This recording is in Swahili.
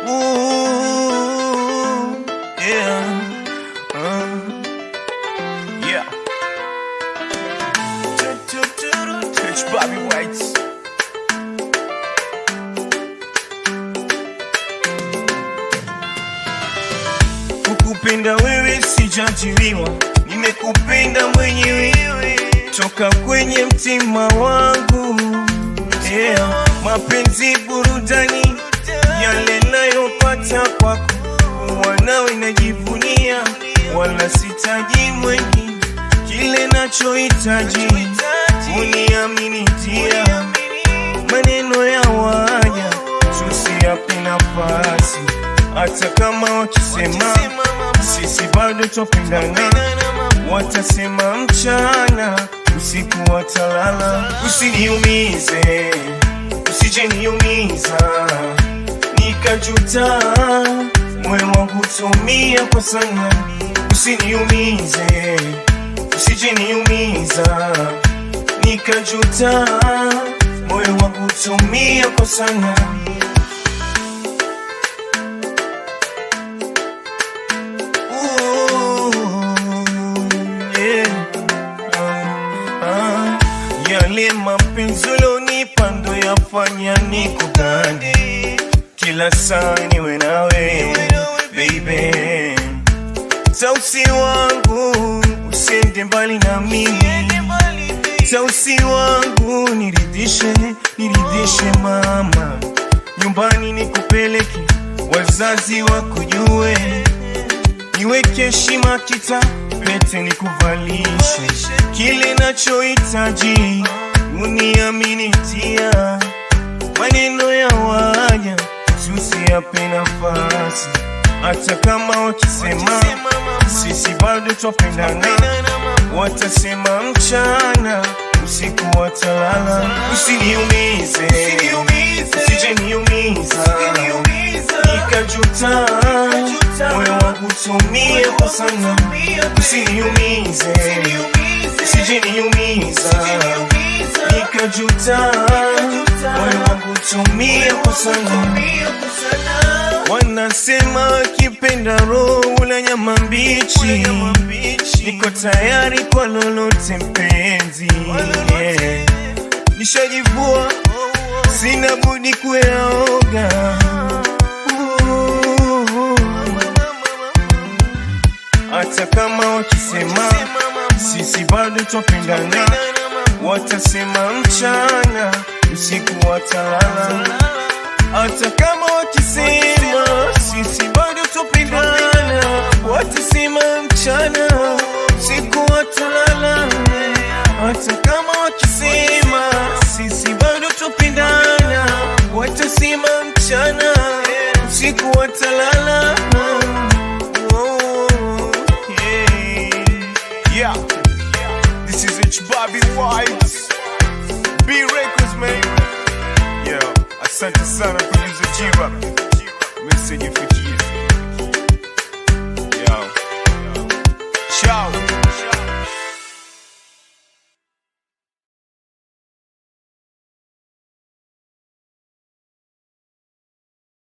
Ooh, yeah, yeah. Touch Bobby White. Kukupenda wewe sijajiliwa, nimekupenda mwenyewe toka kwenye mtima wangu, yeah. Mapenzi burudani, yale nayopata kwako, wanawe najivunia, wala sitaji mwengine. Kile nachohitaji uniamini, tia maneno ya waja tusiyape nafasi, hata kama wakisema sisi bado twapendana. Watasema mchana, usiku watalala. Usiniumize, usije niumiza nikajuta, moyo wangu tumia kwa sana. Usiniumize, usije niumiza nikajuta, moyo wangu tumia kwa sana. Yale mapenzi ulonipa ndo yafanya nikugande, kila saa niwe nawe baby. Tausi wangu usiende mbali na mimi, tausi wangu niridhishe mama. Nyumbani nikupeleke, wazazi wakujue, niweke heshima kita pete nikuvalishe. Kile nachohitaji uniamini, tia maneno ya waja tusiyape nafasi, hata kama wakisema sisi bado twapendana. Watasema mchana, usiku watalala. Usiniumize, usije niumiza nikajuta, moyo wangu tumia kwa sana. Usiniumize, usije niumiza nikajuta, moyo wangu tumia kwa sana. Wanasema kipenda roho ula nyama mbichi, niko tayari kwa lolote mpenzi, yeah. Nishajivua, sina budi kuyaoga, hata kama wakisema sisi bado twapendana. Watasema mchana, usiku watalala. Hata kama wakisema sisi bado twapendana, watasema mchana, usiku watalala. Hata kama wakisema sisi bado twapendana, watasema mchana, usiku watalala. Yeah, this is H Bobby White, B Records, man. Yeah, asante sana producer G-Rap, message ifikie.